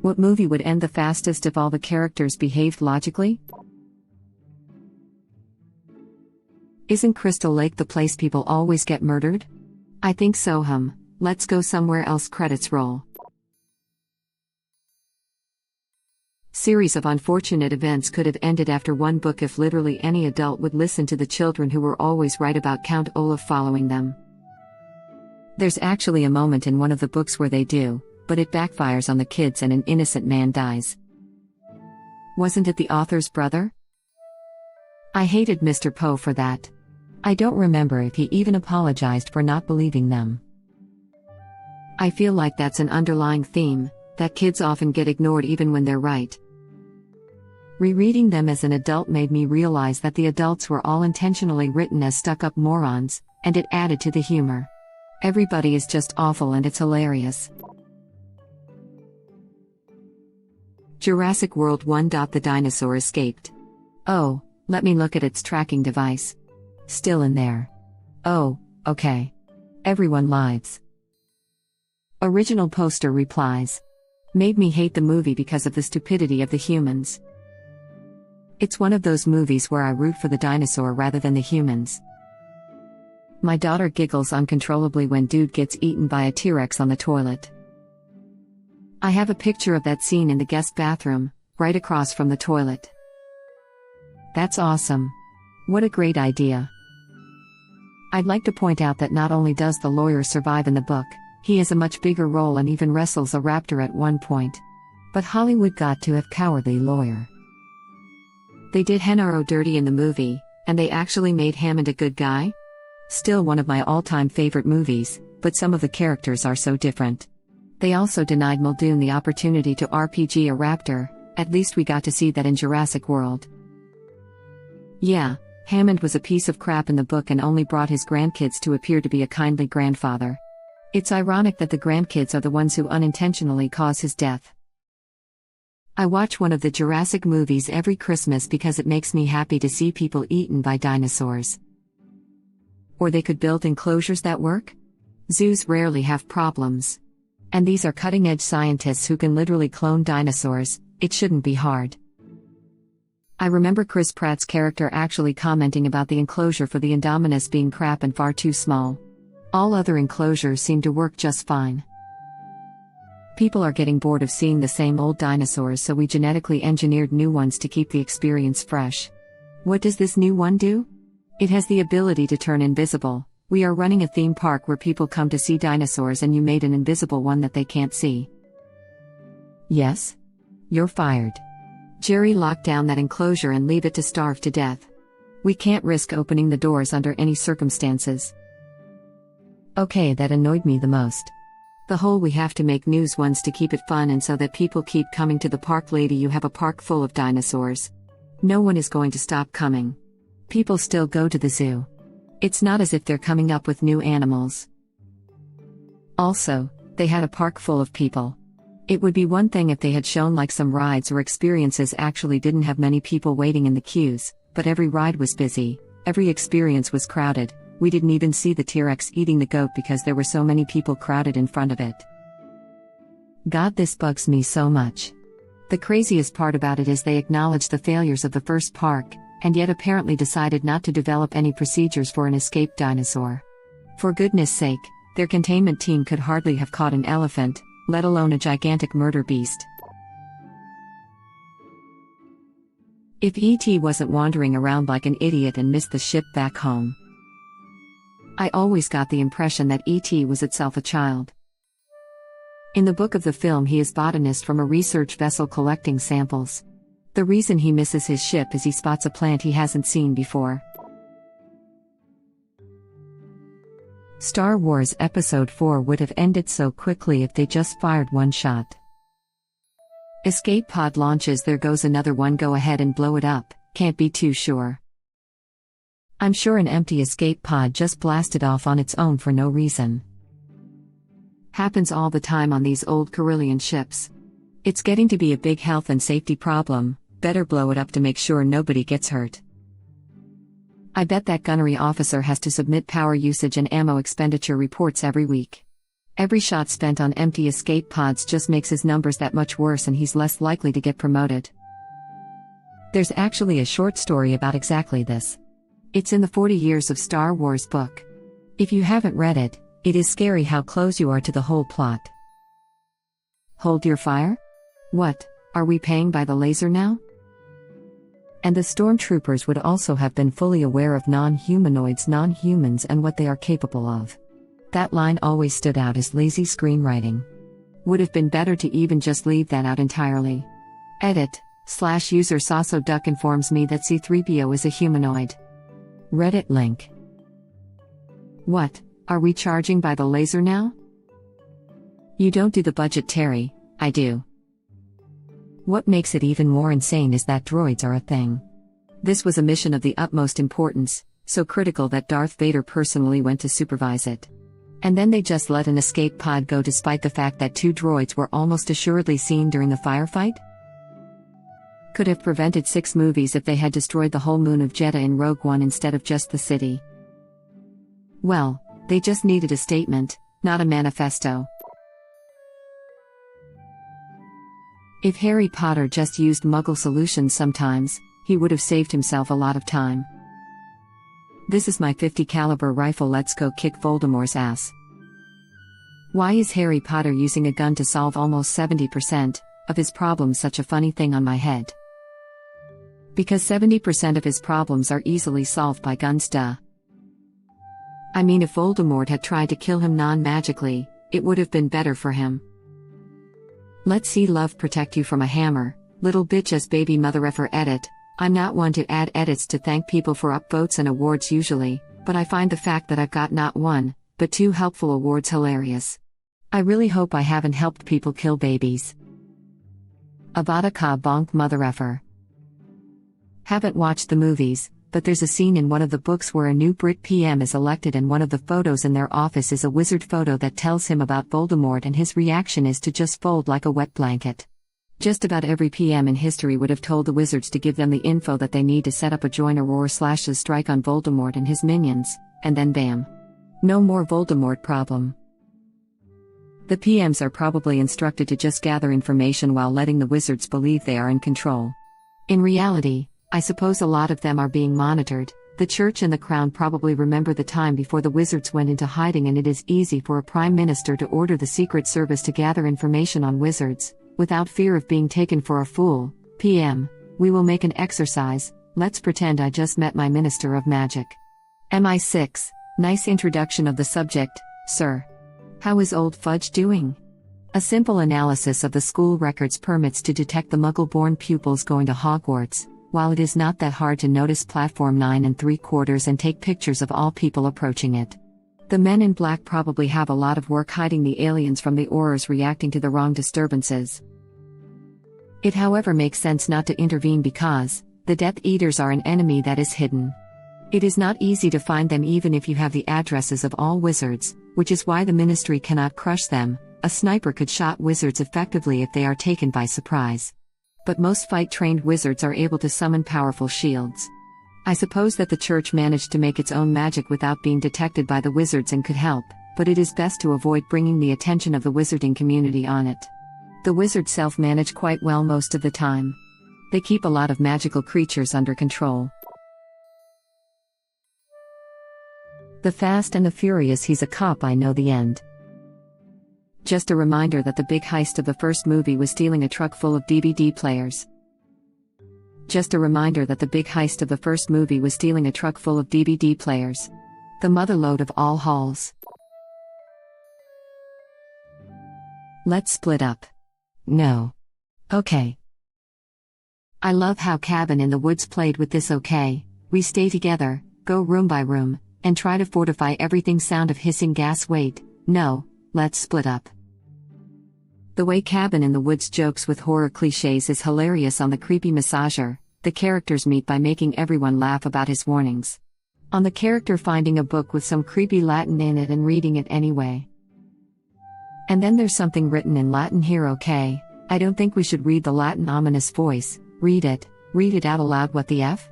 What movie would end the fastest if all the characters behaved logically? Isn't Crystal Lake the place people always get murdered? I think so. Let's go somewhere else. Credits roll. Series of unfortunate events could have ended after one book if literally any adult would listen to the children who were always right about Count Olaf following them. There's actually a moment in one of the books where they do, but it backfires on the kids and an innocent man dies. Wasn't it the author's brother? I hated Mr. Poe for that. I don't remember if he even apologized for not believing them. I feel like that's an underlying theme, that kids often get ignored even when they're right. Rereading them as an adult made me realize that the adults were all intentionally written as stuck-up morons, and it added to the humor. Everybody is just awful and it's hilarious. Jurassic World 1. The dinosaur escaped. Oh, let me look at its tracking device. Still in there. Oh, okay. Everyone lives. Original poster replies. Made me hate the movie because of the stupidity of the humans. It's one of those movies where I root for the dinosaur rather than the humans. My daughter giggles uncontrollably when dude gets eaten by a T-Rex on the toilet. I have a picture of that scene in the guest bathroom, right across from the toilet. That's awesome. What a great idea. I'd like to point out that not only does the lawyer survive in the book, he has a much bigger role and even wrestles a raptor at one point. But Hollywood got to have cowardly lawyer. They did Henaro dirty in the movie, and they actually made Hammond a good guy? Still one of my all-time favorite movies, but some of the characters are so different. They also denied Muldoon the opportunity to RPG a raptor. At least we got to see that in Jurassic World. Yeah, Hammond was a piece of crap in the book and only brought his grandkids to appear to be a kindly grandfather. It's ironic that the grandkids are the ones who unintentionally cause his death. I watch one of the Jurassic movies every Christmas because it makes me happy to see people eaten by dinosaurs. Or they could build enclosures that work? Zoos rarely have problems. And these are cutting-edge scientists who can literally clone dinosaurs. It shouldn't be hard. I remember Chris Pratt's character actually commenting about the enclosure for the Indominus being crap and far too small. All other enclosures seem to work just fine. People are getting bored of seeing the same old dinosaurs, so we genetically engineered new ones to keep the experience fresh. What does this new one do? It has the ability to turn invisible. We are running a theme park where people come to see dinosaurs and you made an invisible one that they can't see. Yes? You're fired. Jerry, lock down that enclosure and leave it to starve to death. We can't risk opening the doors under any circumstances. Okay, that annoyed me the most. The whole we have to make news ones to keep it fun and so that people keep coming to the park. Lady, you have a park full of dinosaurs. No one is going to stop coming. People still go to the zoo. It's not as if they're coming up with new animals. Also, they had a park full of people. It would be one thing if they had shown like some rides or experiences actually didn't have many people waiting in the queues, but every ride was busy, every experience was crowded. We didn't even see the T-Rex eating the goat because there were so many people crowded in front of it. God, this bugs me so much. The craziest part about it is they acknowledged the failures of the first park, and yet apparently decided not to develop any procedures for an escaped dinosaur. For goodness sake, their containment team could hardly have caught an elephant, let alone a gigantic murder beast. If E.T. wasn't wandering around like an idiot and missed the ship back home. I always got the impression that E.T. was itself a child. In the book of the film, he is botanist from a research vessel collecting samples. The reason he misses his ship is he spots a plant he hasn't seen before. Star Wars Episode 4 would have ended so quickly if they just fired one shot. Escape pod launches, there goes another one, go ahead and blow it up, can't be too sure. I'm sure an empty escape pod just blasted off on its own for no reason. Happens all the time on these old Carillion ships. It's getting to be a big health and safety problem, better blow it up to make sure nobody gets hurt. I bet that gunnery officer has to submit power usage and ammo expenditure reports every week. Every shot spent on empty escape pods just makes his numbers that much worse and he's less likely to get promoted. There's actually a short story about exactly this. It's in the 40 Years of Star Wars book. If you haven't read it, it is scary how close you are to the whole plot. Hold your fire? What, are we paying by the laser now? And the stormtroopers would also have been fully aware of non-humanoids, non-humans, and what they are capable of. That line always stood out as lazy screenwriting. Would have been better to even just leave that out entirely. Edit/user Sasso Duck informs me that C-3PO is a humanoid. Reddit link. What, are we charging by the laser now? You don't do the budget, Terry, I do. What makes it even more insane is that droids are a thing. This was a mission of the utmost importance, so critical that Darth Vader personally went to supervise it. And then they just let an escape pod go despite the fact that 2 droids were almost assuredly seen during the firefight? Could have prevented 6 movies if they had destroyed the whole moon of Jeddah in Rogue One instead of just the city. Well, they just needed a statement, not a manifesto. If Harry Potter just used Muggle solutions sometimes, he would have saved himself a lot of time. This is my 50 caliber rifle, let's go kick Voldemort's ass. Why is Harry Potter using a gun to solve almost 70% of his problems such a funny thing on my head? Because 70% of his problems are easily solved by guns, duh. I mean, if Voldemort had tried to kill him non-magically, it would have been better for him. Let's see love protect you from a hammer, little bitch as baby mother effer. Edit. I'm not one to add edits to thank people for upvotes and awards usually, but I find the fact that I've got not 1, but 2 helpful awards hilarious. I really hope I haven't helped people kill babies. Avada ka bonk mother effer. Haven't watched the movies, but there's a scene in one of the books where a new Brit PM is elected and one of the photos in their office is a wizard photo that tells him about Voldemort and his reaction is to just fold like a wet blanket. Just about every PM in history would have told the wizards to give them the info that they need to set up a join a roar/a strike on Voldemort and his minions, and then bam. No more Voldemort problem. The PMs are probably instructed to just gather information while letting the wizards believe they are in control. In reality, I suppose a lot of them are being monitored. The Church and the Crown probably remember the time before the wizards went into hiding, and it is easy for a Prime Minister to order the Secret Service to gather information on wizards. Without fear of being taken for a fool. PM, we will make an exercise, let's pretend I just met my Minister of Magic. MI6, nice introduction of the subject, sir. How is old Fudge doing? A simple analysis of the school records permits to detect the Muggle-born pupils going to Hogwarts, while it is not that hard to notice platform 9 3/4 and take pictures of all people approaching it. The men in black probably have a lot of work hiding the aliens from the Aurors reacting to the wrong disturbances. It however makes sense not to intervene because the Death Eaters are an enemy that is hidden. It is not easy to find them even if you have the addresses of all wizards, which is why the Ministry cannot crush them. A sniper could shot wizards effectively if they are taken by surprise. But most fight-trained wizards are able to summon powerful shields. I suppose that the Church managed to make its own magic without being detected by the wizards and could help, but it is best to avoid bringing the attention of the wizarding community on it. The wizards self-manage quite well most of the time. They keep a lot of magical creatures under control. The Fast and the Furious, he's a cop, I know the end. Just a reminder that the big heist of the first movie was stealing a truck full of DVD players. Just a reminder that the big heist of the first movie was stealing a truck full of DVD players. The motherlode of all hauls. Let's split up. No. Okay. I love how Cabin in the Woods played with this. Okay, we stay together, go room by room, and try to fortify everything. Sound of hissing gas. Wait, no, let's split up. The way Cabin in the Woods jokes with horror cliches is hilarious. On the creepy massager, the characters meet by making everyone laugh about his warnings. On the character finding a book with some creepy Latin in it and reading it anyway. And then there's something written in Latin here. Okay, I don't think we should read the Latin. Ominous voice, read it out aloud. What the F?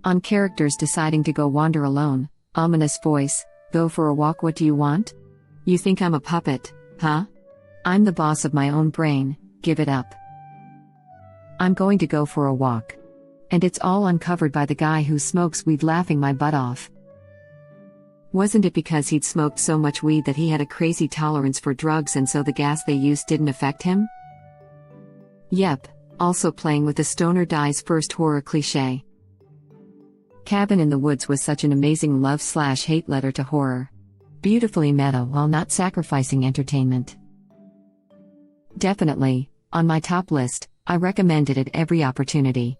On characters deciding to go wander alone, ominous voice, go for a walk. What do you want? You think I'm a puppet, huh? I'm the boss of my own brain, give it up. I'm going to go for a walk. And it's all uncovered by the guy who smokes weed laughing my butt off. Wasn't it because he'd smoked so much weed that he had a crazy tolerance for drugs and so the gas they used didn't affect him? Yep, also playing with the stoner dies first horror cliché. Cabin in the Woods was such an amazing love/hate letter to horror. Beautifully meta while not sacrificing entertainment. Definitely, on my top list, I recommend it at every opportunity.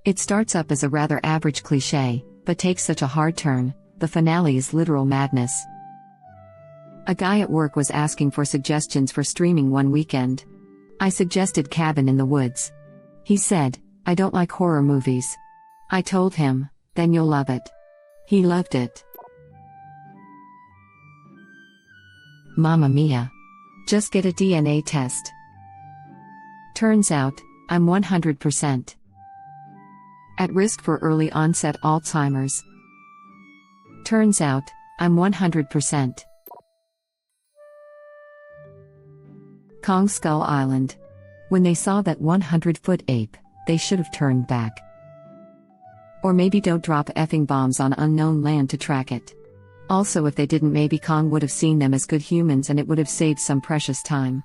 It starts up as a rather average cliché, but takes such a hard turn. The finale is literal madness. A guy at work was asking for suggestions for streaming one weekend. I suggested Cabin in the Woods. He said, I don't like horror movies. I told him, then you'll love it. He loved it. Mamma mia. Just get a DNA test. Turns out, I'm 100% at risk for early onset Alzheimer's. Turns out, I'm 100%. Kong Skull Island. When they saw that 100-foot ape, they should have turned back. Or maybe don't drop effing bombs on unknown land to track it. Also, if they didn't, maybe Kong would have seen them as good humans and it would have saved some precious time.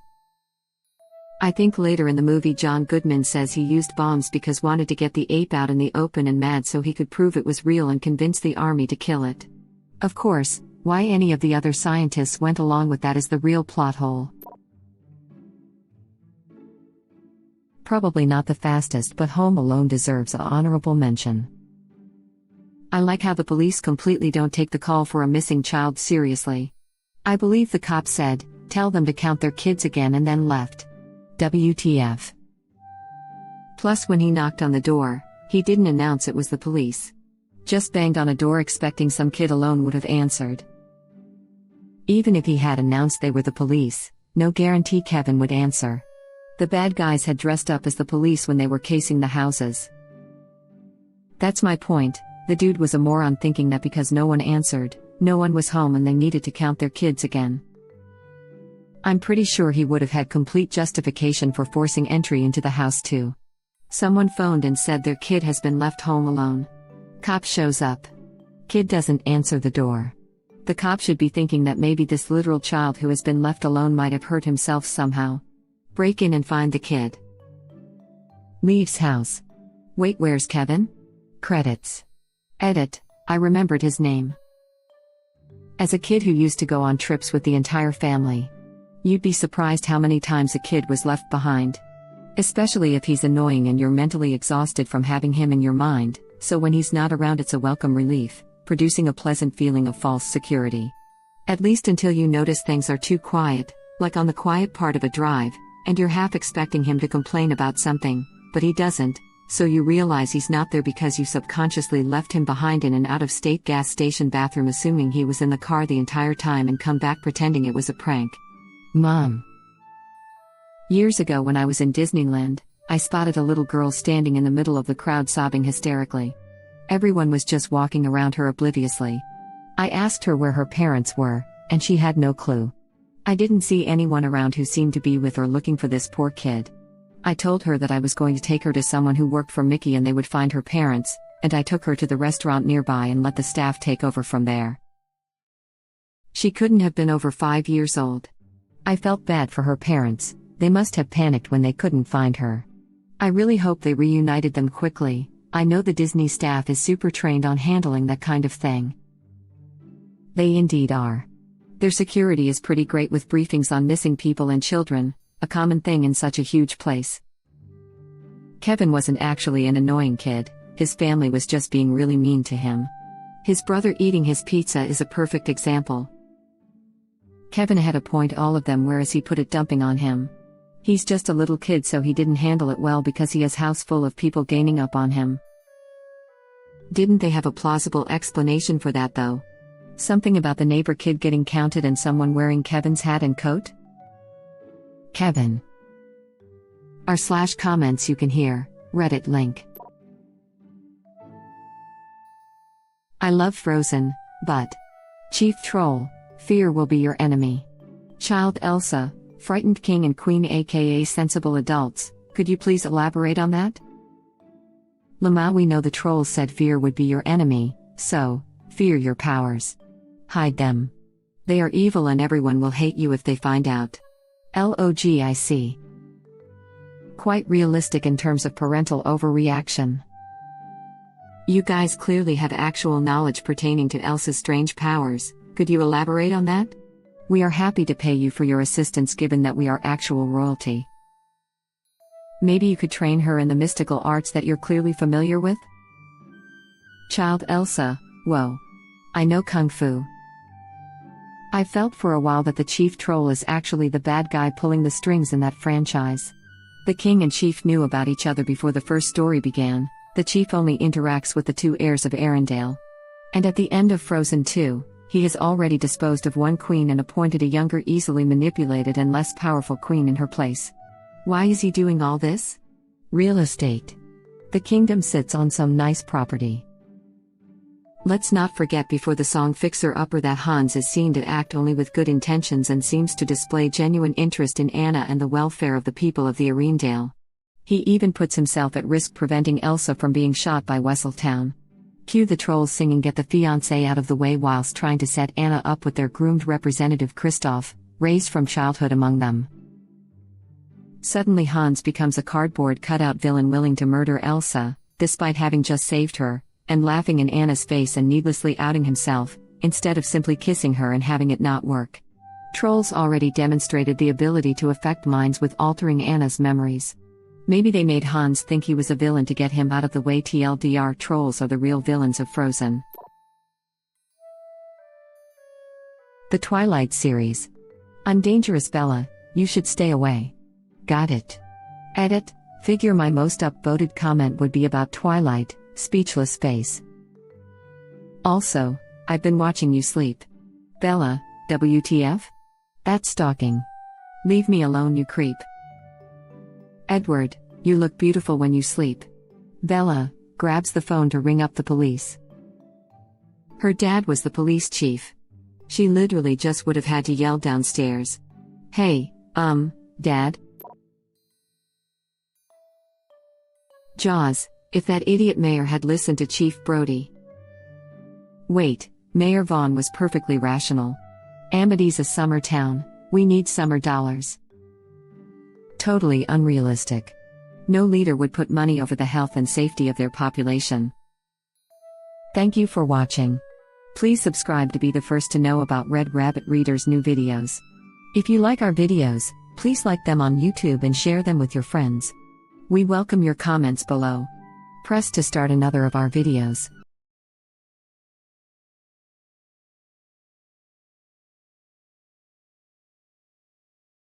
I think later in the movie John Goodman says he used bombs because wanted to get the ape out in the open and mad so he could prove it was real and convince the army to kill it. Of course, why any of the other scientists went along with that is the real plot hole. Probably not the fastest, but Home Alone deserves an honorable mention. I like how the police completely don't take the call for a missing child seriously. I believe the cop said, tell them to count their kids again and then left. WTF. Plus when he knocked on the door, he didn't announce it was the police. Just banged on a door expecting some kid alone would have answered. Even if he had announced they were the police, no guarantee Kevin would answer. The bad guys had dressed up as the police when they were casing the houses. That's my point, the dude was a moron thinking that because no one answered, no one was home and they needed to count their kids again. I'm pretty sure he would have had complete justification for forcing entry into the house too. Someone phoned and said their kid has been left home alone. Cop shows up. Kid doesn't answer the door. The cop should be thinking that maybe this literal child who has been left alone might have hurt himself somehow. Break in and find the kid. Leaves house. Wait, where's Kevin? Credits. Edit, I remembered his name. As a kid who used to go on trips with the entire family, you'd be surprised how many times a kid was left behind. Especially if he's annoying and you're mentally exhausted from having him in your mind, so when he's not around it's a welcome relief, producing a pleasant feeling of false security. At least until you notice things are too quiet, like on the quiet part of a drive, and you're half expecting him to complain about something, but he doesn't, so you realize he's not there because you subconsciously left him behind in an out-of-state gas station bathroom assuming he was in the car the entire time and come back pretending it was a prank. Mom. Years ago when I was in Disneyland, I spotted a little girl standing in the middle of the crowd sobbing hysterically. Everyone was just walking around her obliviously. I asked her where her parents were, and she had no clue. I didn't see anyone around who seemed to be with or looking for this poor kid. I told her that I was going to take her to someone who worked for Mickey and they would find her parents, and I took her to the restaurant nearby and let the staff take over from there. She couldn't have been over 5 years old. I felt bad for her parents, they must have panicked when they couldn't find her. I really hope they reunited them quickly. I know the Disney staff is super trained on handling that kind of thing. They indeed are. Their security is pretty great with briefings on missing people and children, a common thing in such a huge place. Kevin wasn't actually an annoying kid, his family was just being really mean to him. His brother eating his pizza is a perfect example. Kevin had a point all of them whereas he put it dumping on him. He's just a little kid so he didn't handle it well because he has house full of people gaining up on him. Didn't they have a plausible explanation for that though? Something about the neighbor kid getting counted and someone wearing Kevin's hat and coat? Kevin. r/comments you can hear, Reddit link. I love Frozen, but Chief Troll, fear will be your enemy. Child Elsa, frightened king and queen aka sensible adults, could you please elaborate on that? Lamau, we know the trolls said fear would be your enemy, so, fear your powers. Hide them. They are evil and everyone will hate you if they find out. Logic. Quite realistic in terms of parental overreaction. You guys clearly have actual knowledge pertaining to Elsa's strange powers, could you elaborate on that? We are happy to pay you for your assistance given that we are actual royalty. Maybe you could train her in the mystical arts that you're clearly familiar with? Child Elsa, whoa. I know Kung Fu. I felt for a while that the chief troll is actually the bad guy pulling the strings in that franchise. The king and chief knew about each other before the first story began. The chief only interacts with the two heirs of Arendelle. And at the end of Frozen 2, he has already disposed of one queen and appointed a younger, easily manipulated and less powerful queen in her place. Why is he doing all this? Real estate. The kingdom sits on some nice property. Let's not forget before the song Fixer Upper that Hans is seen to act only with good intentions and seems to display genuine interest in Anna and the welfare of the people of the Arendelle. He even puts himself at risk preventing Elsa from being shot by Wesseltown. Cue the trolls singing Get the Fiancé Out of the Way whilst trying to set Anna up with their groomed representative Kristoff, raised from childhood among them. Suddenly Hans becomes a cardboard cutout villain willing to murder Elsa, despite having just saved her, and laughing in Anna's face and needlessly outing himself, instead of simply kissing her and having it not work. Trolls already demonstrated the ability to affect minds with altering Anna's memories. Maybe they made Hans think he was a villain to get him out of the way. TLDR, trolls are the real villains of Frozen. The Twilight series. Undangerous Bella, you should stay away. Got it. Edit, figure my most upvoted comment would be about Twilight, speechless face. Also, I've been watching you sleep. Bella, WTF? That's stalking. Leave me alone, you creep. Edward, you look beautiful when you sleep. Bella grabs the phone to ring up the police. Her dad was the police chief. She literally just would have had to yell downstairs. Hey, Dad? Jaws, if that idiot mayor had listened to Chief Brody. Wait, Mayor Vaughn was perfectly rational. Amity's a summer town, we need summer dollars. Totally unrealistic. No leader would put money over the health and safety of their population. Thank you for watching. Please subscribe to be the first to know about Red Rabbit Reader's new videos. If you like our videos, please like them on YouTube and share them with your friends. We welcome your comments below. Press to start another of our videos.